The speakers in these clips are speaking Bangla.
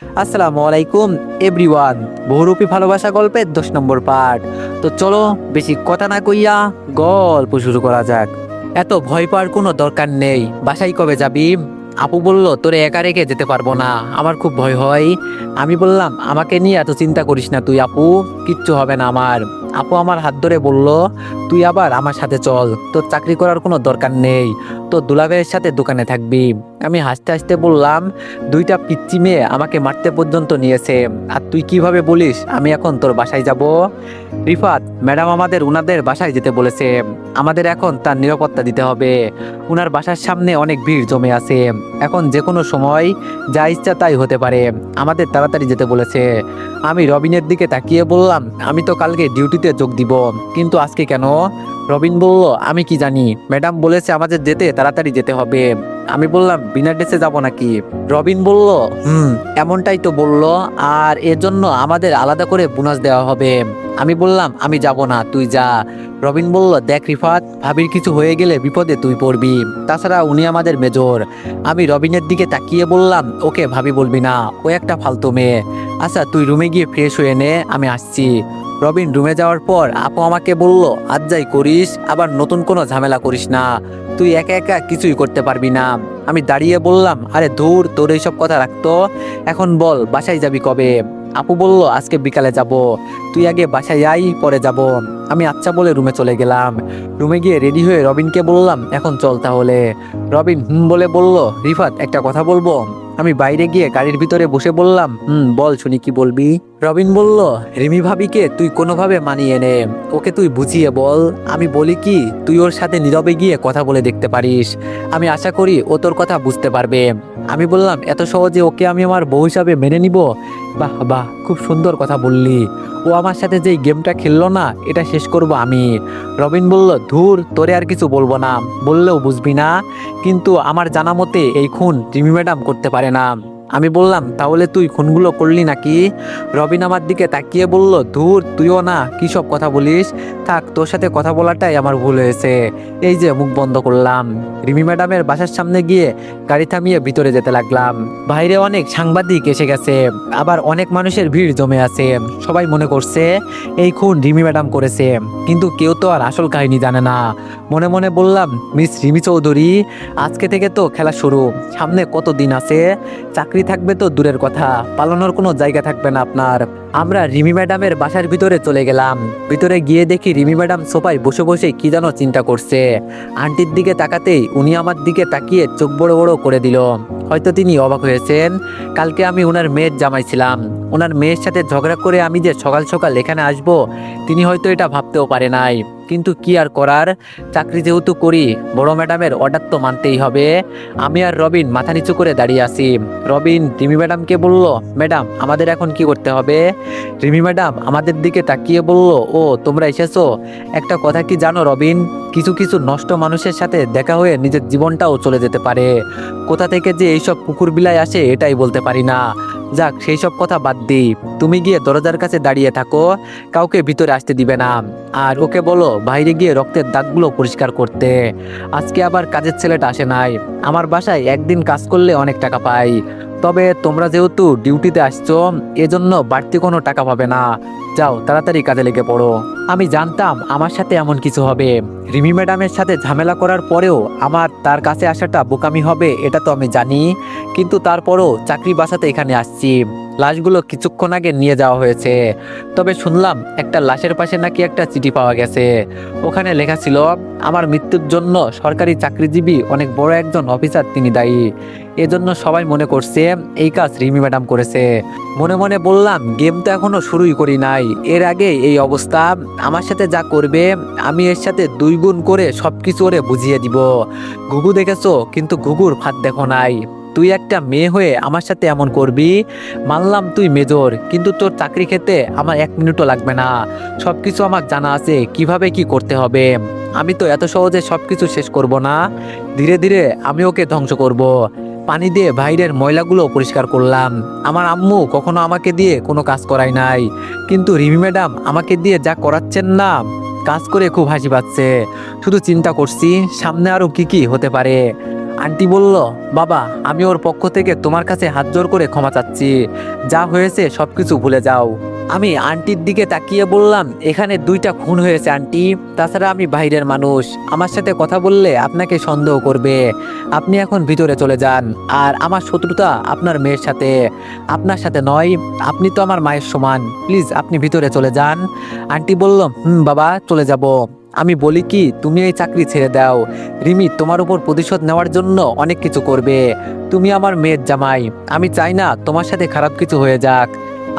আসসালামু আলাইকুম এভরিওয়ান। বহুরূপী ভালোবাসা গল্পের 10 নম্বর পার্ট। তো চলো বেশি কথা না কইয়া গল্প শুরু করা যাক। এত ভয় পাওয়ার কোনো দরকার নেই। বাসায় কবে যাবি? আপু বলল, তোরে একা রেখে যেতে পারবো না, আমার খুব ভয় হয়। আমি বললাম, আমাকে নিয়ে এত চিন্তা করিস না তুই আপু, কিচ্ছু হবে না আমার। আপু আমার হাত ধরে বলল, তুই আবার আমার সাথে চল, তোর চাকরি করার কোনো দরকার নেই, তোর দুলাভাইয়ের সাথে দোকানে থাকবি। আমি হাসতে হাসতে বললাম, দুইটা পিচ্চি মেয়ে আমাকে মারতে পর্যন্ত নিয়েছে, আর তুই কিভাবে বলিস আমি এখন তোর বাসায় যাব? রিফাত ম্যাডাম আমাদের উনাদের বাসায় যেতে বলেছে, আমাদের এখন তার নিরাপত্তা দিতে হবে। উনার বাসার সামনে অনেক ভিড় জমে আছে, এখন যে কোনো সময় যা ইচ্ছা তাই হতে পারে, আমাদের তাড়াতাড়ি যেতে বলেছে। আমি রবিনের দিকে তাকিয়ে বললাম, আমি তো কালকে ডিউটিতে যোগ দিব, কিন্তু আজকে কেন? রবিন বলল, আমি কি জানি, ম্যাডাম বলেছে আমাদের যেতে তাড়াতাড়ি যেতে হবে। আমি বললাম, বিনা ড্রেসে যাব নাকি? রবিন বলল, এমনটাই তো বললো, আর এর জন্য আমাদের আলাদা করে বোনাস দেওয়া হবে। আমি বললাম, আমি যাব না, তুই যা। রবিন বলল, দেখ রিফাত, ভাবির কিছু হয়ে গেলে বিপদে তুই পড়বি, তাছাড়া উনি আমাদের মেজর। আমি রবিনের দিকে তাকিয়ে বললাম, ওকে ভাবি বলবি না, ও একটা ফালতু মেয়ে। আচ্ছা তুই রুমে গিয়ে ফ্রেশ হয়ে নে, আমি আসছি। রবিন রুমে যাওয়ার পর আপু আমাকে বলল, আজ যাই করিস, আবার নতুন কোনো ঝামেলা করিস না, তুই একা একা কিছুই করতে পারবি না। আমি দাঁড়িয়ে বললাম, আরে ধুর, তোর এইসব কথা রাখতো, এখন বল বাসায় যাবি কবে? আপু বলল, আজকে বিকালে যাব, তুই আগে বাসায় আই, পরে যাব। আমি আচ্ছা বলে রুমে চলে গেলাম। রুমে গিয়ে রেডি হয়ে রবিনকে বললাম, এখন চল তাহলে। রবিন বলে বলল, রিফাত একটা কথা বলবো। আমি বাইরে গিয়ে গাড়ির ভিতরে বসে বললাম, বল শুনি, কি বলবি? রবিন বলল, রিমি ভাবিকে তুই কোনোভাবে মানিয়ে নে, ওকে তুই বুঝিয়ে বল। আমি বলি কি, তুই ওর সাথে নীরবে গিয়ে কথা বলে দেখতে পারিস, আমি আশা করি ও তোর কথা বুঝতে পারবে। আমি বললাম, এত সহজে ওকে আমি আমার বউ হিসাবে মেনে নিব? বাহ বাহ, খুব সুন্দর কথা বললি। ও আমার সাথে যেই গেমটা খেললো না, এটা শেষ করব আমি। রবিন বলল, ধুর, তোরে আর কিছু বলবো না, বললেও বুঝবি না, কিন্তু আমার জানা মতে এই খুন রিমি ম্যাডাম করতে পারে না। আমি বললাম, তাহলে তুই খুনগুলো করলি নাকি? রবিন আমার দিকে তাকিয়ে বলল, ধুর, তুইও না কি সব কথা বলিস, থাক, তোর সাথে কথা বলাটাই আমার ভুল হয়েছে। এই যে মুখ বন্ধ করলাম। রিমি ম্যাডামের বাসার সামনে গিয়ে গাড়ি থামিয়ে ভিতরে যেতে লাগলাম। বাইরে অনেক সাংবাদিক এসে গেছে, আবার অনেক মানুষের ভিড় জমে আছে। সবাই মনে করছে এই খুন রিমি ম্যাডাম করেছে, কিন্তু কেউ তো আর আসল কাহিনী জানে না। মনে মনে বললাম, মিস রিমি চৌধুরী, আজকে থেকে তো খেলা শুরু, সামনে কত দিন আছে, চাকরি থাকবে তো দূরের কথা, পালানোর কোনো জায়গা থাকবে না আপনার। আমরা রিমি ম্যাডামের বাসার ভিতরে চলে গেলাম। ভিতরে গিয়ে দেখি রিমি ম্যাডাম সোফায় বসে বসে কি যেন চিন্তা করছে। আন্টির দিকে তাকাতেই উনি আমার দিকে তাকিয়ে চোখ বড় বড় করে দিল। হয়তো তিনি অবাক হয়েছেন, কালকে আমি ওনার মেয়ের জামাই ছিলাম, ওনার মেয়ের সাথে ঝগড়া করে আমি যে সকাল সকাল এখানে আসব, তিনি হয়তো এটা ভাবতেও পারে নাই। কিন্তু কি আর করার, চাকরি যেহেতু করি, বড় ম্যাডামের অর্ডার তো মানতেই হবে। আমি আর রবিন মাথা নিচু করে দাঁড়িয়ে আছি। রবিন রিমি ম্যাডামকে বলল, ম্যাডাম আমাদের এখন কি করতে হবে? রিমি ম্যাডাম আমাদের দিকে তাকিয়ে বলল, ও তোমরা এসেছো। একটা কথা কি জানো রবিন, কিছু কিছু নষ্ট মানুষের সাথে দেখা হয়ে নিজের জীবনটাও চলে যেতে পারে। কোথা থেকে যে এইসব কুকুর বিলাই আসে এটাই বলতে পারি না। যাক, সেই সব কথা বাদ দিই, তুমি গিয়ে দরজার কাছে দাঁড়িয়ে থাকো, কাউকে ভিতরে আসতে দিবে না। আর ওকে বলো বাইরে গিয়ে রক্তের দাগগুলো পরিষ্কার করতে। আজকে আবার কাজের ছেলেটা আসে নাই, আমার বাসায় একদিন কাজ করলে অনেক টাকা পাই, তবে তোমরা যেহেতু ডিউটিতে আসছো, এজন্য বাড়তি কোনো টাকা পাবে না। যাও তাড়াতাড়ি কাজে লেগে পড়ো। আমি জানতাম আমার সাথে এমন কিছু হবে, রিমি ম্যাডামের সাথে ঝামেলা করার পরেও আমার তার কাছে আসাটা বোকামি হবে, এটা তো আমি জানি, কিন্তু তারপরও চাকরি বাঁচাতে এখানে আসছি। লাশগুলো কিছুক্ষণ আগে নিয়ে যাওয়া হয়েছে, তবে শুনলাম একটা লাশের পাশে নাকি একটা চিঠি পাওয়া গেছে। ওখানে লেখা ছিল, আমার মৃত্যুর জন্য সরকারি চাকরিজীবী অনেক বড় একজন অফিসার তিনি দায়ী। এজন্য সবাই মনে করছে এই কাজ রিমি ম্যাডাম করেছে। মনে মনে বললাম, গেম তো এখনো শুরুই করি নাই, এর আগে এই অবস্থা, আমার সাথে যা করবে আমি এর সাথে 2 গুণ করে সবকিছু ওরে বুঝিয়ে দিব। ঘুঘু দেখেছো, কিন্তু ঘুঘুর ফাঁদ দেখো নাই। তুই একটা মেয়ে হয়ে আমার সাথে এমন করবি? মানলাম তুই মেজর, কিন্তু তোর চাকরি খেতে আমার 1 মিনিটও লাগবে না, সবকিছু আমার জানা আছে কিভাবে কি করতে হবে। আমি তো এত সহজে সবকিছু শেষ করব না, ধীরে ধীরে আমি ওকে ধ্বংস করব। পানি দিয়ে বাইরের ময়লাগুলো পরিষ্কার করলাম। আমার আম্মু কখনো আমাকে দিয়ে কোনো কাজ করায় নাই, কিন্তু রিমি ম্যাডাম আমাকে দিয়ে যা করাচ্ছেন না, কাজ করে খুব হাসি পাচ্ছে। শুধু চিন্তা করছি সামনে আরো কি কি হতে পারে। আন্টি বলল, বাবা আমি ওর পক্ষ থেকে তোমার কাছে হাত জোর করে ক্ষমা চাচ্ছি, যা হয়েছে সবকিছু ভুলে যাও। আমি আন্টির দিকে তাকিয়ে বললাম, এখানে 2টা খুন হয়েছে আন্টি, তাছাড়া আমি বাইরের মানুষ, আমার সাথে কথা বললে আপনাকে সন্দেহ করবে। আপনি এখন ভিতরে চলে যান। আর আমার শত্রুতা আপনার মেয়ের সাথে, আপনার সাথে নয়। আপনি তো আমার মায়ের সমান, প্লিজ আপনি ভিতরে চলে যান। আন্টি বলল, বাবা চলে যাব। আমি বলি কি, তুমি এই চাকরি ছেড়ে দাও। রিমি তোমার উপর প্রতিশোধ নেওয়ার জন্য অনেক কিছু করবে। তুমি আমার মেয়ের জামাই, আমি চাই না তোমার সাথে খারাপ কিছু হয়ে যাক।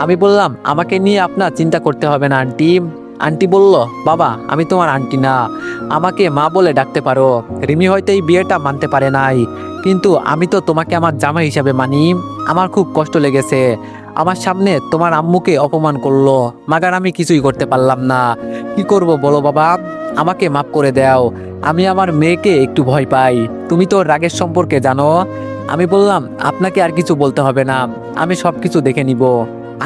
আমি বললাম, আমাকে নিয়ে আপনার চিন্তা করতে হবে না আন্টি। আন্টি বলল, বাবা আমি তোমার আন্টি না, আমাকে মা বলে ডাকতে পারো। রিমি হয়তো এই বিয়েটা মানতে পারে নাই, কিন্তু আমি তো তোমাকে আমার জামাই হিসাবে মানি। আমার খুব কষ্ট লেগেছে, আমার সামনে তোমার আম্মুকে অপমান করলো, মাগার আমি কিছুই করতে পারলাম না। কি করব বলো বাবা, আমাকে মাফ করে দাও। আমি আমার মেয়েকে একটু ভয় পাই, তুমি তো ওর রাগের সম্পর্কে জানো। আমি বললাম, আপনাকে আর কিছু বলতে হবে না, আমি সব কিছু দেখে নিব।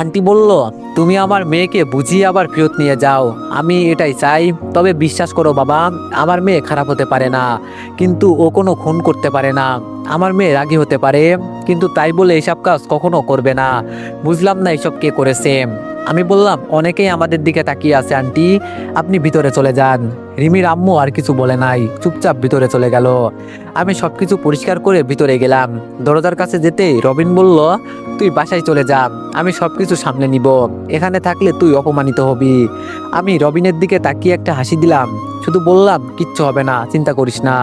আন্টি বলল, তুমি আমার মেয়েকে বুঝিয়ে আবার ফেরত নিয়ে যাও, আমি এটাই চাই। তবে বিশ্বাস করো বাবা, আমার মেয়ে খারাপ হতে পারে না, কিন্তু ও কোনো খুন করতে পারে না। আমার মেয়ে রাগী হতে পারে, কিন্তু তাই বলে এসব কাজ কখনো করবে না। বুঝলাম না এসব কে করেছে। আমি বললাম, অনেকেই আমাদের দিকে তাকিয়ে আছে আন্টি, আপনি ভিতরে চলে যান। রিমির আম্মু আর কিছু বলে নাই, চুপচাপ ভিতরে চলে গেল। আমি সবকিছু পরিষ্কার করে ভিতরে গেলাম। দরজার কাছে যেতেই রবিন বলল, তুই বাসায় চলে যা, আমি সবকিছু সামলে নিব, এখানে থাকলে তুই অপমানিত হবি। আমি রবিনের দিকে তাকিয়ে একটা হাসি দিলাম, শুধু বললাম, কিচ্ছু হবে না, চিন্তা করিস না।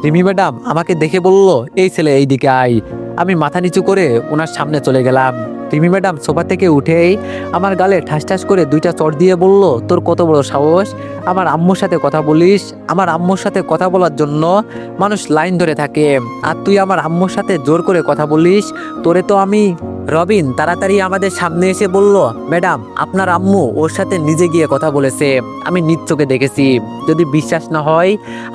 রিমি ম্যাডাম আমাকে দেখে বলল, এই ছেলে এই দিকে আয়। আমি মাথা নিচু করে ওনার সামনে চলে গেলাম। রিমি ম্যাডাম সোফা থেকে উঠেই আমার গালে ঠাস ঠাস করে 2টা চড় দিয়ে বলল, তোর কত বড় সাহস, আমার আম্মুর সাথে কথা বলিস? আমার আম্মুর সাথে কথা বলার জন্য মানুষ লাইন ধরে থাকে, আর তুই আমার আম্মুর সাথে জোর করে কথা বলিস? তোরে তো আমি। রবিন তাড়াতাড়ি আমাদের সামনে এসে বলল, ম্যাডাম আপনার আম্মু ওর সাথে নিজে গিয়ে কথা বলেছে, আমি নিজ চোখে দেখেছি। যদি বিশ্বাস না হয়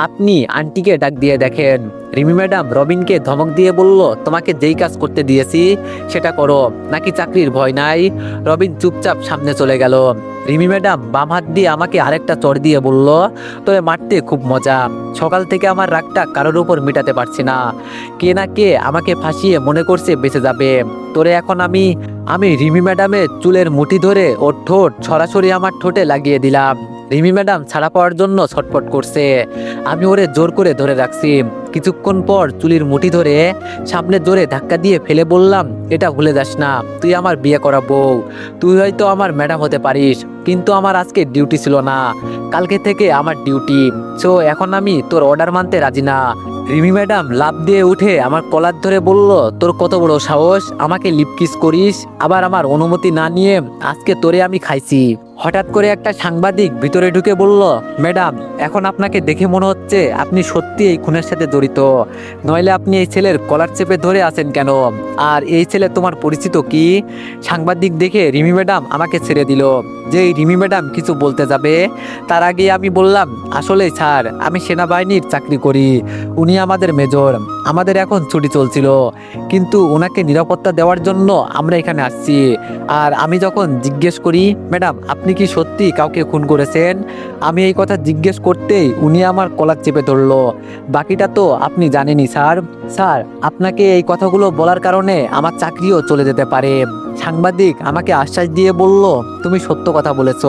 আপনি আন্টিকে ডাক দিয়ে দেখেন। রিমি ম্যাডাম রবিনকে ধমক দিয়ে বলল, তোমাকে যেই কাজ করতে দিয়েছি সেটা করো, নাকি চাকরির ভয় নাই? রবিন চুপচাপ সামনে চলে গেল। রিমি ম্যাডাম বাম হাত দিয়ে আমাকে আরেকটা চড় দিয়ে বলল, তবে মারতে খুব মজা, সকাল থেকে আমার রাগটা কারোর উপর মেটাতে পারছি না, কে না কে আমাকে ফাঁসিয়ে মনে করছে বেঁচে যাবে। তোরে এখন আমি আমি রিমি ম্যাডামের চুলের মুঠি ধরে ওর ঠোঁট সরাসরি আমার ঠোঁটে লাগিয়ে দিলাম। রিমি ম্যাডাম ছাড়া পাওয়ার জন্য ছটফট করছে, আমি ওরে জোর করে ধরে রাখছি। কিছুক্ষণ পর চুলির মুঠি ধরে সামনে জোরে ধাক্কা দিয়ে ফেলে বললাম, এটা ভুলে যাস না, তুই আমার বিয়ে করা বউ, তুই হয়তো আমার ম্যাডাম হতে পারিস, কিন্তু আমার আজকে ডিউটি ছিল না, কালকে থেকে আমার ডিউটি। সো এখন আমি তোর অর্ডার মানতে রাজি না। রিমি ম্যাডাম লাফ দিয়ে উঠে আমার কলার ধরে বলল, তোর কত বড় সাহস, আমাকে লিপ কিস করিস, আবার আমার অনুমতি না নিয়ে? আজকে তোরে আমি খাইছি। হঠাৎ করে একটা সাংবাদিক ভিতরে ঢুকে বলল, ম্যাডাম এখন আপনাকে দেখে মনে হচ্ছে আপনি সত্যি এই খুনের সাথে জড়িত, নইলে আপনি এই ছেলের কলার চেপে ধরে আছেন কেন? আর এই ছেলে তোমার পরিচিত কি? সাংবাদিক দেখে রিমি ম্যাডাম আমাকে ছেড়ে দিল। যেই রিমি ম্যাডাম কিছু বলতে যাবে তার আগে আমি বললাম, আসলে স্যার আমি সেনাবাহিনীর চাকরি করি, উনি আমাদের মেজর, আমাদের এখন ছুটি চলছিল, কিন্তু ওনাকে নিরাপত্তা দেওয়ার জন্য আমরা এখানে আসছি। আর আমি যখন জিজ্ঞেস করি, ম্যাডাম আপনি কি সত্যি কাউকে খুন করেছেন, আমি এই কথা জিজ্ঞেস করতেই উনি আমার কলার চেপে ধরলো। বাকিটা তো আপনি জানেনই স্যার। স্যার আপনাকে এই কথাগুলো বলার কারণে আমার চাকরিও চলে যেতে পারে। সাংবাদিক আমাকে আশ্বাস দিয়ে বলল, তুমি সত্য কথা বলেছ,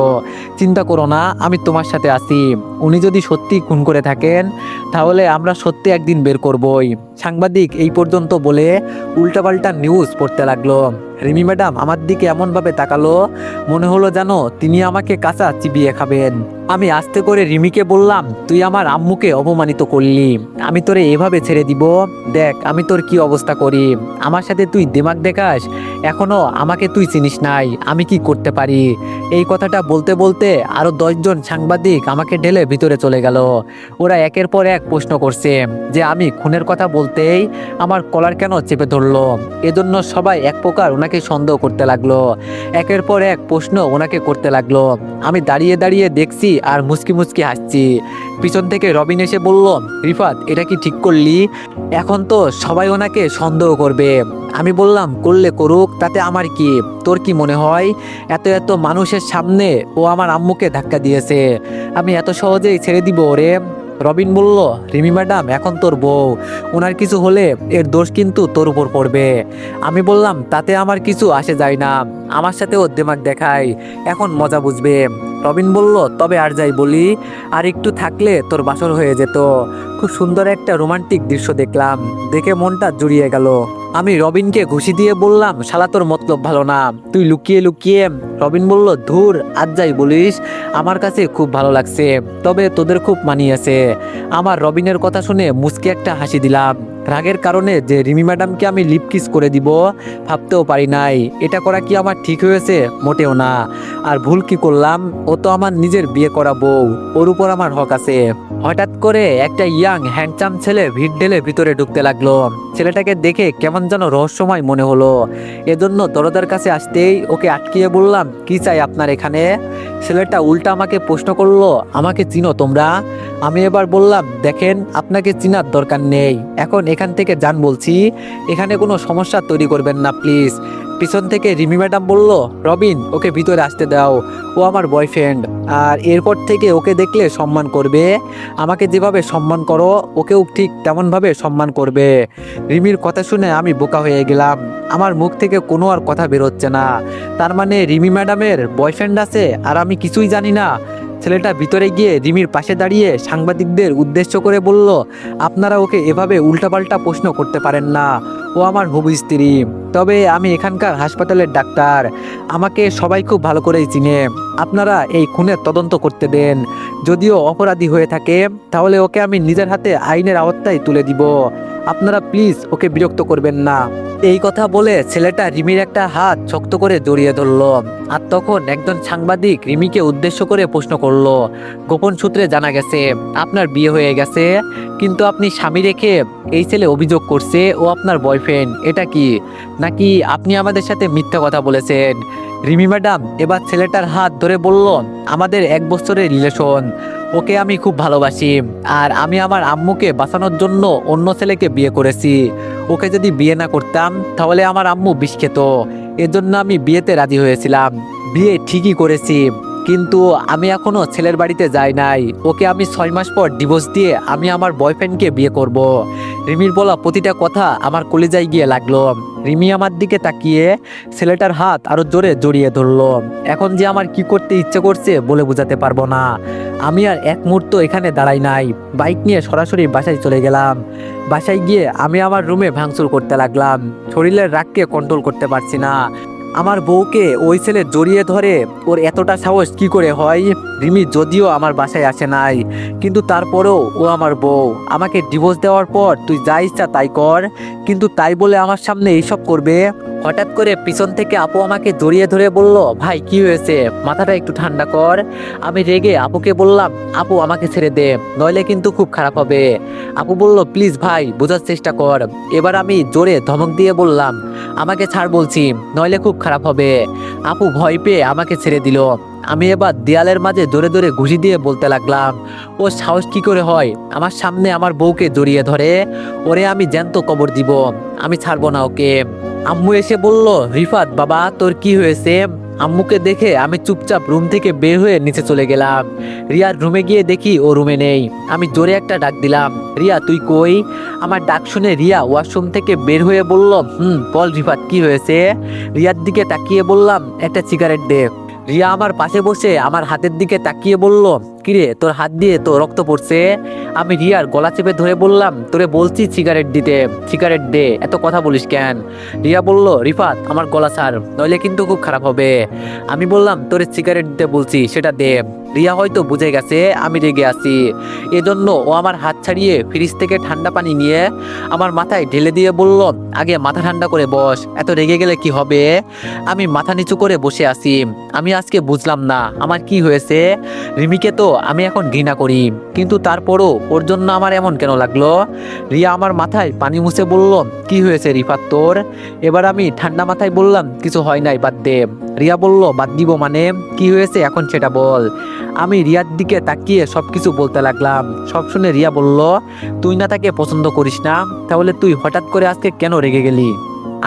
চিন্তা করো না, আমি তোমার সাথে আছি। উনি যদি সত্যি খুন করে থাকেন তাহলে আমরা সত্যি একদিন বের করবই। সাংবাদিক এই পর্যন্ত বলে উল্টাপাল্টা নিউজ পড়তে লাগলো। রিমি ম্যাডাম আমার দিকে এমনভাবে তাকালো, মনে হলো যেন তিনি আমাকে কাঁচা চিবিয়ে খাবেন। আমি আস্তে করে রিমিকে বললাম, তুই আমার আম্মুকে অপমানিত করলি, আমি তোরে এভাবে ছেড়ে দিব? দেখ আমি তোর কি অবস্থা করি, আমার সাথে তুই দিমাগ দেখাস, এখনো আমাকে তুই চিনিস নাই, আমি কি করতে পারি? এই কথাটা বলতে বলতে আরো 10 জন সাংবাদিক আমাকে ঢেলে ভিতরে চলে গেল। ওরা একের পর এক প্রশ্ন করছে যে আমি খুনের কথা বলতেই আমার কলার কেন চেপে ধরলো। এজন্য সবাই এক প্রকার ওনাকে সন্দেহ করতে লাগলো, একের পর এক প্রশ্ন ওনাকে করতে লাগলো। আমি দাঁড়িয়ে দাঁড়িয়ে দেখছি আর মুচকি মুচকি হাসছি। পিছন থেকে রবিন এসে বলল, রিফাত এটা কি ঠিক করলি? এখন তো সবাই ওনাকে সন্দেহ করবে। আমি বললাম, করলে করুক, তাতে আমার কি? তোর কি মনে হয় এত এত মানুষের সামনে ও আমার আম্মুকে ধাক্কা দিয়েছে, আমি এত সহজেই ছেড়ে দিব ওরে? রবিন বলল, রিমি ম্যাডাম এখন তোর বউ, ওনার কিছু হলে এর দোষ কিন্তু তোর উপর পড়বে। আমি বললাম, তাতে আমার কিছু আসে যায় না, আমার সাথে ও দেমাগ দেখায়, এখন মজা বুঝবে। রবিন বলল, তবে আর যাই বলি, আর একটু থাকলে তোর বাসর হয়ে যেত। খুব সুন্দর একটা রোমান্টিক দৃশ্য দেখলাম, দেখে মনটা জুড়িয়ে গেল। আমি রবিনকে ঘুষি দিয়ে বললাম, শালা তোর মতলব ভালো না, তুই লুকিয়ে লুকিয়ে। রবিন বলল, ধুর, আজ যাই বলিস, আমার কাছে খুব ভালো লাগছে, তবে তোদের খুব মানিয়েছে। আমার রবিনের কথা শুনে মুচকি একটা হাসি দিলাম। রাগের কারণে যে রিমি ম্যাডামকে আমি লিপ কিস করে দিব ভাবতেও পারি নাই। এটা করা কি আমার ঠিক হয়েছে? মোটেও না। আর ভুল কি করলাম? ও তো আমার নিজের বিয়ে করা বউ, ওর উপর আমার হক আছে। হঠাৎ করে একটা ইয়াং হ্যান্ডসাম ছেলে ভিড় ঢেলে ভিতরে ঢুকতে লাগলো। ছেলেটাকে দেখে কেমন যেন রহস্যময় মনে হলো, এজন্য দরজার কাছে আসতেই ওকে আটকিয়ে বললাম, কি চাই আপনার এখানে? ছেলেটা উল্টা আমাকে প্রশ্ন করলো, আমাকে চিনো তোমরা? আমি এবার বললাম, দেখেন, আপনাকে চিনার দরকার নেই, এখন এখান থেকে যান বলছি, এখানে কোনো সমস্যা তৈরি করবেন না প্লিজ। পিছন থেকে রিমি ম্যাডাম বলল, রবিন, ওকে ভিতরে আসতে দাও, ও আমার বয়ফ্রেন্ড, আর এরপর থেকে ওকে দেখলে সম্মান করবে, আমাকে যেভাবে সম্মান করো ওকেও ঠিক তেমনভাবে সম্মান করবে। রিমির কথা শুনে আমি বোকা হয়ে গেলাম, আমার মুখ থেকে কোনো আর কথা বেরোচ্ছে না। তার মানে রিমি ম্যাডামের বয়ফ্রেন্ড আছে আর আমি কিছুই জানি না? ছেলেটা ভিতরে গিয়ে রিমির পাশে দাঁড়িয়ে সাংবাদিকদের উদ্দেশ্য করে বলল, আপনারা ওকে এভাবে উল্টাপাল্টা প্রশ্ন করতে পারেন না, ও আমার হবু স্ত্রী, তবে আমি এখানকার হাসপাতালের ডাক্তার, আমাকে সবাই খুব ভালো করেই চিনে। আপনারা এই খুনের তদন্ত করতে দেন, যদিও অপরাধী হয়ে থাকে তাহলে ওকে আমি নিজের হাতে আইনের আওতায় তুলে দিব, আপনারা প্লিজ ওকে বিরক্ত করবেন না। এই কথা বলে ছেলেটা রিমির একটা হাত শক্ত করে জড়িয়ে ধরলো। আর তখন একজন সাংবাদিক রিমিকে উদ্দেশ্য করে প্রশ্ন করলো, গোপন সূত্রে জানা গেছে আপনার বিয়ে হয়ে গেছে, কিন্তু আপনি স্বামী রেখে এই ছেলে অভিযোগ করছে ও আপনার বয়ফ্রেন্ড, এটা কি? নাকি আপনি আমাদের সাথে মিথ্যা কথা বলেছেন? রিমি ম্যাডাম এবার ছেলেটার হাত ধরে বলল, আমাদের 1 বছরের রিলেশন, ওকে আমি খুব ভালোবাসি, আর আমি আমার আম্মুকে বাঁচানোর জন্য অন্য ছেলেকে বিয়ে করেছি। ওকে যদি বিয়ে না করতাম তাহলে আমার আম্মু বিষ খেত, এজন্য আমি বিয়েতে রাজি হয়েছিলাম। বিয়ে ঠিকই করেছি, কিন্তু আমি এখনো ছেলের বাড়িতে যাই নাই, ওকে আমি 6 মাস পর ডিভোর্স দিয়ে আমি আমার বয়ফ্রেন্ডকে বিয়ে করব। রিমির বলা প্রতিটা কথা আমার কলিজায় গিয়ে লাগলো। রিমি আমার দিকে তাকিয়ে ছেলেটার হাত আরো জোরে জড়িয়ে ধরলো। এখন যে আমার কি করতে ইচ্ছে করছে বলে বোঝাতে পারবো না। আমি আর এক মুহূর্ত এখানে দাঁড়াই নাই, বাইক নিয়ে সরাসরি বাসায় চলে গেলাম। বাসায় গিয়ে আমি আমার রুমে ভাঙচুর করতে লাগলাম, শরীরের রাগকে কন্ট্রোল করতে পারছি না। আমার বউকে ওই ছেলে জড়িয়ে ধরে, ওর এতটা সাহস কি করে হয়? রিমি যদিও আমার বাসায় আসে নাই, কিন্তু তারপরেও ও আমার বউ, আমাকে ডিভোর্স দেওয়ার পর তুই যা ইচ্ছা তাই কর, কিন্তু তাই বলে আমার সামনে এইসব করবে? হঠাৎ করে পিছন থেকে আপু আমাকে জড়িয়ে ধরে বলল, ভাই কি হয়েছে, মাথাটা একটু ঠান্ডা কর। আমি রেগে আপুকে বললাম, আপু আমাকে ছেড়ে দে, নইলে কিন্তু খুব খারাপ হবে। আপু বলল, প্লিজ ভাই বোঝার চেষ্টা কর। এবার আমি জোরে ধমক দিয়ে বললাম, আমাকে ছাড় বলছি, নইলে খুব খারাপ হবে। আপু ভয় পেয়ে আমাকে ছেড়ে দিল। আমি এবার দেয়ালের মাঝে ধরে ধরে ঘুষি দিয়ে বলতে লাগলাম, ও সাহস কি করে হয় আমার সামনে আমার বউকে জড়িয়ে ধরে? ওরে আমি জ্যান্ত কবর দিব, আমি ছাড়বো না ওকে। আম্মু এসে বলল, রিফাত বাবা তোর কি হয়েছে? আম্মুকে দেখে আমি চুপচাপ রুম থেকে বের হয়ে নিচে চলে গেলাম। রিয়ার রুমে গিয়ে দেখি ও রুমে নেই। আমি জোরে একটা ডাক দিলাম, রিয়া তুই কই? আমার ডাক শুনে রিয়া ওয়াশরুম থেকে বের হয়ে বলল, বল রিফাত কি হয়েছে? রিয়ার দিকে তাকিয়ে বললাম, একটা সিগারেট দে। রিয়া আমার পাশে বসে আমার হাতের দিকে তাকিয়ে বলল, কিরে তোর হাত দিয়ে তো রক্ত পড়ছে। আমি রিয়ার গলা চেপে ধরে বললাম, তোরে বলছি সিগারেট দিতে, সিগারেট দে, এত কথা বলিস কেন? রিয়া বলল, রিফাত আমার গলা ছাড়, নইলে কিন্তু খুব খারাপ হবে। আমি বললাম, তোরে সিগারেট দিতে বলছি, সেটা দে। রিয়া হয়তো বুঝে গেছে আমি রেগে আছি, এজন্য ও আমার হাত ছাড়িয়ে ফ্রিজ থেকে ঠান্ডা পানি নিয়ে আমার মাথায় ঢেলে দিয়ে বলল, আগে মাথা ঠান্ডা করে বস, এত রেগে গেলে কি হবে? আমি মাথা নিচু করে বসে আছি। আমি আজকে বুঝলাম না আমার কি হয়েছে। রিমিকে তো আমি এখন ঘৃণা করি, কিন্তু তারপরও ওর জন্য আমার এমন কেন লাগলো? রিয়া আমার মাথায় পানি মুছে বলল, কি হয়েছে রিফাত তোর? এবার আমি ঠান্ডা মাথায় বললাম, কিছু হয় নাই, বাদ দে। রিয়া বলল, বাদ দিব মানে? কি হয়েছে এখন সেটা বল। আমি রিয়ার দিকে তাকিয়ে সবকিছু বলতে লাগলাম। সব শুনে রিয়া বলল, তুই না তাকে পছন্দ করিস না, তাহলে তুই হঠাৎ করে আজকে কেন রেগে গেলি?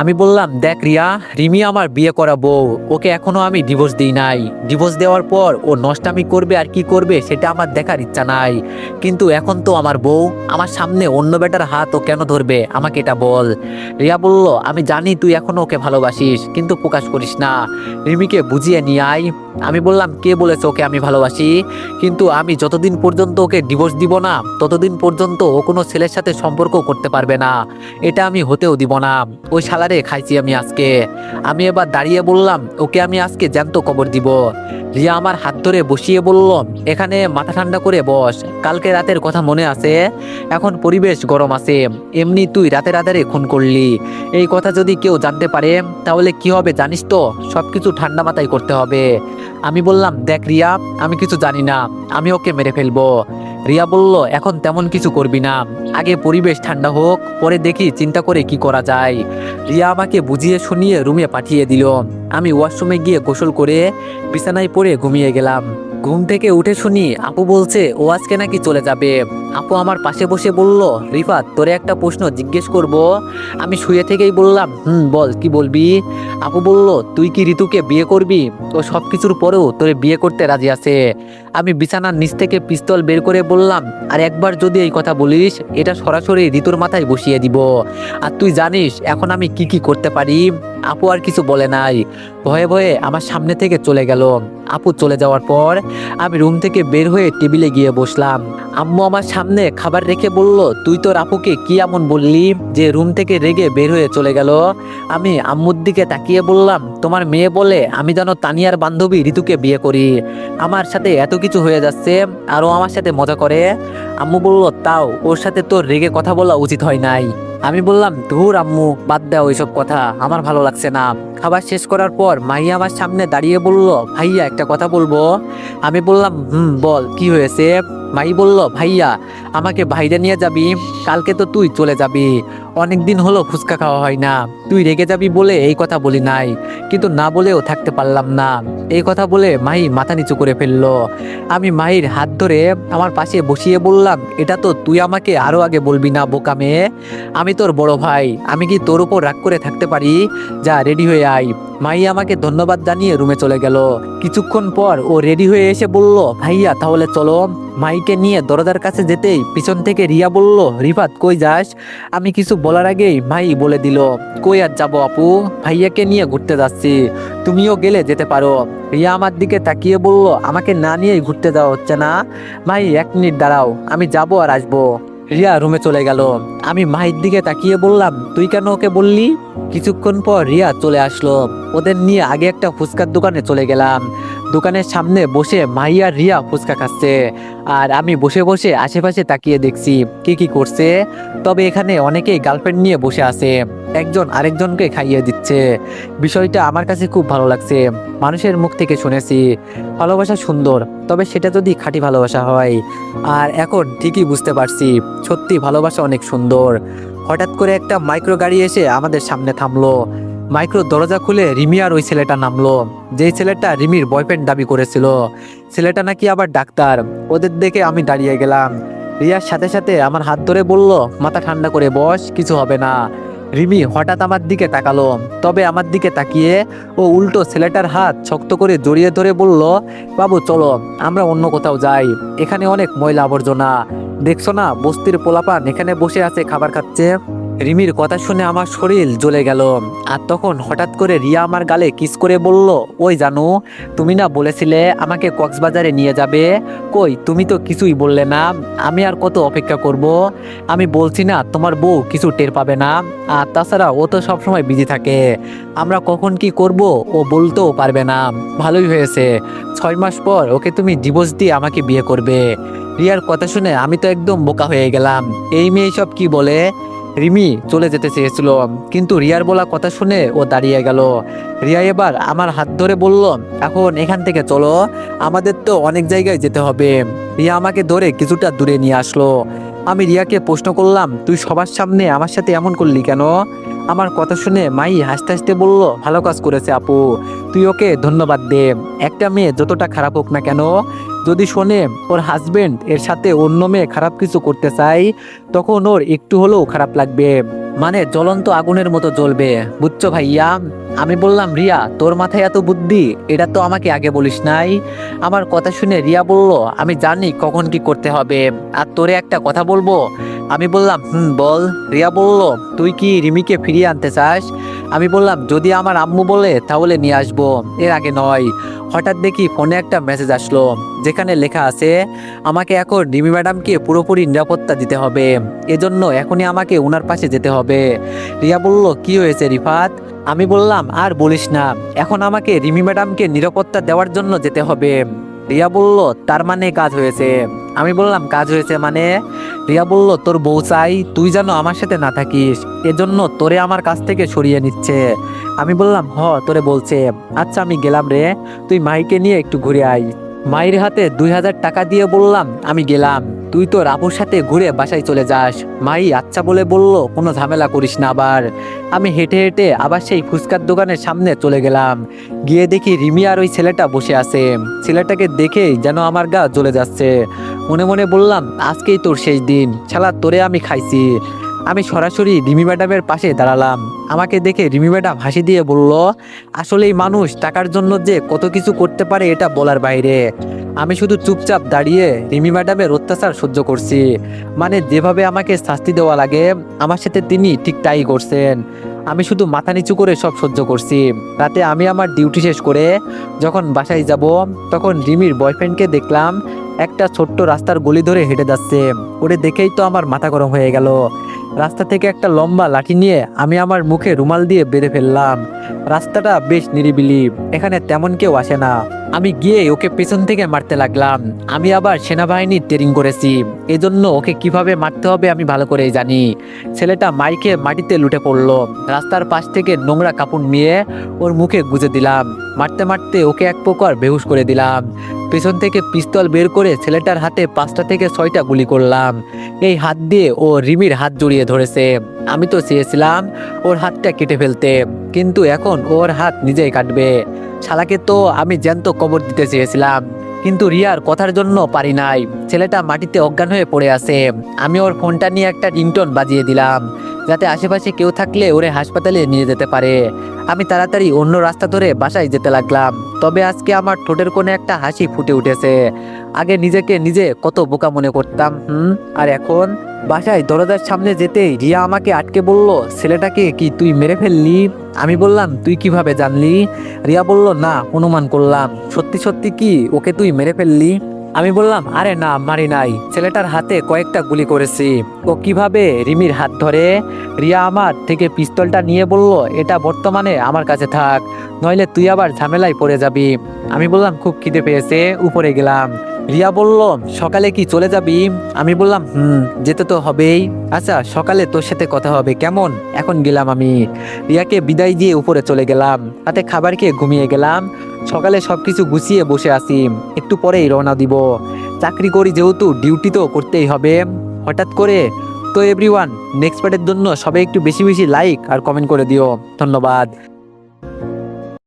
আমি বললাম, দেখ রিয়া, রিমি আমার বিয়ে করা বউ, ওকে এখনো আমি ডিভোর্স দিই নাই। ডিভোর্স দেওয়ার পর ও নষ্টামি করবে আর কি করবে সেটা আমার দেখার ইচ্ছা নাই, কিন্তু এখন তো আমার বউ, আমার সামনে অন্য বেটার হাত ও কেন ধরবে আমাকে এটা বল। রিয়া বলল, আমি জানি তুই এখনো ওকে ভালোবাসিস, কিন্তু প্রকাশ করিস না, রিমিকে বুঝিয়ে নিয়ে আয়। আমি বললাম, কে বলেছে ওকে আমি ভালোবাসি? কিন্তু আমি যতদিন পর্যন্ত ওকে ডিভোর্স দিব না ততদিন পর্যন্ত ও কোনো ছেলের সাথে সম্পর্ক করতে পারবে না, এটা আমি হতেও দিব না। ওই শালারে খাইছি আমি আজকে। আমি এবার দাঁড়িয়ে বললাম, ওকে আমি আজকে জ্যান্ত কবর দিব। রিয়া আমার হাত ধরে বসিয়ে বলল, এখানে মাথা ঠান্ডা করে বস, কালকে রাতের কথা মনে আছে? এখন পরিবেশ গরম আছে, এমনি তুই রাতের আধারে খুন করলি, এই কথা যদি কেউ জানতে পারে তাহলে কি হবে জানিস তো? সবকিছু ঠান্ডা মাথায় করতে হবে। আমি বললাম, দেখ রিয়া, আমি কিছু জানি না, আমি ওকে মেরে ফেলবো। রিয়া বলল, এখন তেমন কিছু করবি না, আগে পরিবেশ ঠান্ডা হোক, পরে দেখি চিন্তা করে কি করা যায়। রিয়া আমাকে বুঝিয়ে শুনিয়ে রুমে পাঠিয়ে দিল। আমি ওয়াশরুমে গিয়ে গোসল করে বিছানায় পড়ে ঘুমিয়ে গেলাম। ঘুম থেকে উঠে শুনি আপু বলছে ও আজকে নাকি চলে যাবে। আপু আমার পাশে বসে বলল, রিফাত, তোরে একটা প্রশ্ন জিজ্ঞেস করব। আমি শুয়ে থেকেই বললাম, বল, কি বলবি? আপু বলল, তুই কি ঋতুকে বিয়ে করবি? ও সব কিছুর পরেও তোরে বিয়ে করতে রাজি আছে। আমি বিছানার নিচ থেকে পিস্তল বের করে বললাম, আর একবার যদি এই কথা বলিস এটা সরাসরি ঋতুর মাথায় বসিয়ে দিব। আর তুই জানিস এখন আমি কি কি করতে পারি। আপু আর কিছু বলে নাই, ভয়ে ভয়ে আমার সামনে থেকে চলে গেল। আপু চলে যাওয়ার পর আমি রুম থেকে বের হয়ে টেবিলে গিয়ে বসলাম। আম্মু আমার সামনে খাবার রেখে বলল, তুই তোর আপুকে কি এমন বললি যে রুম থেকে রেগে বের হয়ে চলে গেল? আমি আম্মুর দিকে তাকিয়ে বললাম, তোমার মেয়ে বলে আমি যেন তানিয়ার বান্ধবী ঋতুকে বিয়ে করি। আমার সাথে এত কিছু হয়ে যাচ্ছে আর ও আমার সাথে মজা করে। আম্মু বলল, তাও ওর সাথে তোর রেগে কথা বলা উচিত হয় নাই। আমি বললাম, ধুর আম্মু, বাদ দাও ওইসব কথা, আমার ভালো লাগছে না। খাবার শেষ করার পর মাহিয়া আমার সামনে দাঁড়িয়ে বলল, ভাইয়া একটা কথা বলবো। আমি বললাম, বল, কি হয়েছে? মাই বলল, ভাইয়া, আমাকে বাইরে নিয়ে যাবি? কালকে তো তুই চলে যাবি, অনেকদিন হলো ফুচকা খাওয়া হয় না। তুই রেগে যাবি বলে এই কথা বলি নাই, কিন্তু না বলেও থাকতে পারলাম না। এই কথা বলে মাহি মাথা নিচু করে ফেললো। আমি মাহির হাত ধরে আমার পাশে বসিয়ে বললাম, এটা তো তুই আমাকে আরো আগে বলবি না বোকা মেয়ে? আমি তোর বড় ভাই, আমি কি তোর উপর রাগ করে থাকতে পারি? যা রেডি হয়ে আয়। মাই আমাকে ধন্যবাদ জানিয়ে রুমে চলে গেল। কিছুক্ষণ পর ও রেডি হয়ে এসে বলল, ভাইয়া তাহলে চলো। মাইকে নিয়ে দরজার কাছে যেতেই পিছন থেকে রিয়া বলল, রিফাত কই যাস? আমি কিছু বলার আগেই মাই বলে দিল, কই আর যাবো আপু, ভাইয়াকে নিয়ে ঘুরতে যাচ্ছি, তুমিও গেলে যেতে পারো। রিয়া আমার দিকে তাকিয়ে বলল, আমাকে না নিয়েই ঘুরতে যাওয়া হচ্ছে না? মাই 1 মিনিট দাঁড়াও, আমি যাবো আর আসবো। রিয়া রুমে চলে গেল। আমি মাহির দিকে তাকিয়ে বললাম, তুই কেন ওকে বললি? কিছুক্ষণ পর রিয়া চলে আসলো। ওদের নিয়ে আগে একটা ফুচকার দোকানে চলে গেলাম। দোকানের সামনে বসে মাহি আর রিয়া ফুচকা খাচ্ছে, আর আমি বসে বসে আশেপাশে তাকিয়ে দেখছি কি কি করছে। তবে এখানে অনেকেই গার্লফ্রেন্ড নিয়ে বসে আছে, একজন আরেকজনকে খাইয়ে দিচ্ছে। বিষয়টা আমার কাছে খুব ভালো লাগছে। মানুষের মুখ থেকে শুনেছি ভালোবাসা সুন্দর, তবে সেটা যদি খাঁটি ভালোবাসা হয়। আর এখন ঠিকই বুঝতে পারছি সত্যি ভালোবাসা অনেক সুন্দর। হঠাৎ করে একটা মাইক্রো গাড়ি এসে আমাদের সামনে থামলো। মাইক্রো দরজা খুলে রিমি আর ওই ছেলেটা নামলো, যেই ছেলেটা রিমির বয়ফ্রেন্ড দাবি করেছিল। ছেলেটা নাকি আবার ডাক্তার। ওদের দেখে আমি দাঁড়িয়ে গেলাম। রিয়ার সাথে সাথে আমার হাত ধরে বলল, মাথা ঠান্ডা করে বস, কিছু হবে না। রিমি হঠাৎ আমার দিকে তাকালো, তবে আমার দিকে তাকিয়ে ও উল্টো ছেলেটার হাত শক্ত করে জড়িয়ে ধরে বলল, বাবু চলো, আমরা অন্য কোথাও যাই, এখানে অনেক ময়লা আবর্জনা, দেখছো না বস্তির পোলাপান এখানে বসে আছে খাবার খাচ্ছে। রিমির কথা শুনে আমার শরীর জ্বলে গেল। আর তখন হঠাৎ করে রিয়া আমার গালে কিস করে বলল, ওই জানু, তুমি না বলেছিলে আমাকে কক্সবাজারে নিয়ে যাবে, কই তুমি তো কিছুই বললে না। আমি আর কত অপেক্ষা করব? আমি বলছি না তোমার বউ কিছু টের পাবে না? আর তাছাড়া ও তো সবসময় বিজি থাকে, আমরা কখন কি করব ও বলতেও পারবে না। ভালোই হয়েছে, 6 মাস পর ওকে তুমি ডিভোর্স দিয়ে আমাকে বিয়ে করবে। রিয়ার কথা শুনে আমি তো একদম বোকা হয়ে গেলাম, এই মেয়ে সব কি বলে। রিমি চলে যেতে চেয়েছিল, কিন্তু রিয়ার বলা কথা শুনে ও দাঁড়িয়ে গেল। রিয়া এবার আমার হাত ধরে বলল, এখন এখান থেকে চলো, আমাদের তো অনেক জায়গায় যেতে হবে। রিয়া আমাকে ধরে কিছুটা দূরে নিয়ে আসলো। আমি রিয়াকে প্রশ্ন করলাম, তুই সবার সামনে আমার সাথে এমন করলি কেন? আমার কথা শুনে মাই হাসতে হাসতে বলল, ভালো কাজ করেছে আপু, তুই ওকে ধন্যবাদ দে। একটা মেয়ে যতটা খারাপ হোক না কেন, যদি শোনে ওর হাজবেন্ড এর সাথে অন্য মেয়ে খারাপ কিছু করতে চাই, তখন ওর একটু হলেও খারাপ লাগবে, মানে জ্বলন্ত আগুনের মতো জ্বলবে, বুঝছো ভাইয়া? আমি বললাম, রিয়া তোর মাথায় এত বুদ্ধি, এটা তো আমাকে আগে বলিস নাই। আমার কথা শুনে রিয়া বলল, আমি জানি কখন কি করতে হবে, আর তোরে একটা কথা বলবো। আমি বললাম, বল। রিয়া বলল, তুই কি রিমিকে ফিরিয়ে আনতে চাস? আমি বললাম, যদি আমার আম্মু বলে তাহলে নিয়ে আসবো, এর আগে নয়। হঠাৎ দেখি ফোনে একটা মেসেজ আসলো, যেখানে লেখা আছে, আমাকে এখন রিমি ম্যাডামকে পুরোপুরি নিরাপত্তা দিতে হবে, এজন্য এখনই আমাকে ওনার পাশে যেতে হবে। রিয়া বলল, কি হয়েছে রিফাত? আমি বললাম, আর বলিস না, এখন আমাকে রিমি ম্যাডামকে নিরাপত্তা দেওয়ার জন্য যেতে হবে। রিয়া বলল, তার মানে কাজ হয়েছে? আমি বললাম, কাজ হয়েছে মানে? রিয়া বলল, তোর বউ চাই তুই যেন আমার সাথে না থাকিস, এজন্য তোরে আমার কাছ থেকে সরিয়ে নিচ্ছে। আমি বললাম, তোরে বলছে। আচ্ছা আমি গেলাম রে, তুই মাইকে নিয়ে একটু ঘুরে আয়। মায়ের হাতে 2000 টাকা দিয়ে বললাম, আমি গেলাম, তুই তো রাপুর সাথে ঘুরে বাসায় চলে যাস। মাই আচ্ছা বলে বলল, কোনো ঝামেলা করিস না আবার। আমি হেঁটে হেঁটে আবার সেই ফুচকার দোকানের সামনে চলে গেলাম। গিয়ে দেখি রিমি আর ওই ছেলেটা বসে আছে। ছেলেটাকে দেখেই যেন আমার গা জ্বলে যাচ্ছে। মনে মনে বললাম, আজকেই তোর শেষ দিন, শালা তোরে আমি খাইছি। আমি সরাসরি রিমি ম্যাডামের পাশে দাঁড়ালাম। আমাকে দেখে রিমি ম্যাডাম হাসি দিয়ে বলল, আসলেই মানুষ টাকার জন্য যে কত কিছু করতে পারে এটা বলার বাইরে। আমি শুধু চুপচাপ দাঁড়িয়ে রিমি ম্যাডামের অত্যাচার সহ্য করছি, মানে যেভাবে আমাকে শাস্তি দেওয়া লাগে আমার সাথে তিনি ঠিক তাই করছেন। আমি শুধু মাথা নিচু করে সব সহ্য করছি। রাতে আমি আমার ডিউটি শেষ করে যখন বাসায় যাব, তখন রিমির বয়ফ্রেন্ডকে দেখলাম একটা ছোট্ট রাস্তার গলি ধরে হেঁটে যাচ্ছে। ওরে দেখেই তো আমার মাথা গরম হয়ে গেল। রাস্তা থেকে একটা লম্বা লাঠি নিয়ে আমি আমার মুখে রুমাল দিয়ে বেঁধে ফেললাম। রাস্তাটা বেশ নিরিবিলি, এখানে তেমন কেউ আসে না। আমি গিয়ে ওকে পেছন থেকে মারতে লাগলাম। আমি আবার সেনাবাহিনীর ট্রেনিং করেছি, এজন্য ওকে কিভাবে মারতে হবে আমি ভালো করেই জানি। ছেলেটা মাইকে মাটিতে লুটে পড়লো। রাস্তার পাশ থেকে নোংরা কাপড় নিয়ে ওর মুখে গুজে দিলাম। মারতে মারতে ওকে এক প্রকার বেহুশ করে দিলাম। পেছন থেকে পিস্তল বের করে ছেলেটার হাতে 5টা থেকে 6টা গুলি করলাম। এই হাত দিয়ে ও রিমির হাত জড়িয়ে ধরেছে। আমি তো চেয়েছিলাম ওর হাতটা কেটে ফেলতে, কিন্তু এখন ওর হাত নিজেই কাটবে। শালাকে তো আমি জ্যান্ত কবর দিতে চেয়েছিলাম, কিন্তু রিয়ার কথার জন্য পারি নাই। ছেলেটা মাটিতে অজ্ঞান হয়ে পড়ে আছে। আমি ওর ফোনটা নিয়ে একটা রিংটোন বাজিয়ে দিলাম, যাতে আশেপাশে কেউ থাকলে ওরে হাসপাতালে নিয়ে যেতে পারে। আমি তাড়াতাড়ি অন্য রাস্তা ধরে বাসায় যেতে লাগলাম। তবে আজকে আমার ঠোঁটের কোণে একটা হাসি ফুটে উঠেছে। আগে নিজেকে নিজে কত বোকা মনে করতাম, আর এখন? বাসায় দরজার সামনে যেতেই রিয়া আমাকে আটকে বলল, ছেলেটাকে কি তুই মেরে ফেললি? আমি বললাম, তুই কিভাবে জানলি? রিয়া বলল, না, অনুমান করলাম। সত্যি সত্যি কি ওকে তুই মেরে ফেললি? আমি বললাম, আরে না, মারি নাই, ছেলেটার হাতে কয়েকটা গুলি করেছি। ও কিভাবে রিমির হাত ধরে? রিয়া আমার থেকে পিস্তলটা নিয়ে বলল, এটা বর্তমানে আমার কাছে থাক, নইলে তুই আবার ঝামেলায় পড়ে যাবি। আমি বললাম, খুব খিদে পেয়েছে, উপরে গেলাম। রিয়া বলল, সকালে কি চলে যাবি? আমি বললাম, যেতে তো হবেই। আচ্ছা, সকালে তোর সাথে কথা হবে কেমন? এখন গেলাম আমি। রিয়াকে বিদায় দিয়ে উপরে চলে গেলাম। রাতে খাবার খেয়ে ঘুমিয়ে গেলাম। সকালে সবকিছু গুছিয়ে বসে আছি, একটু পরেই রওনা দিব। চাকরি করি যেহেতু ডিউটি তো করতেই হবে। হঠাৎ করে তো এভরিওয়ান, নেক্সট পার্টের জন্য সবাই একটু বেশি বেশি লাইক আর কমেন্ট করে দিও। ধন্যবাদ।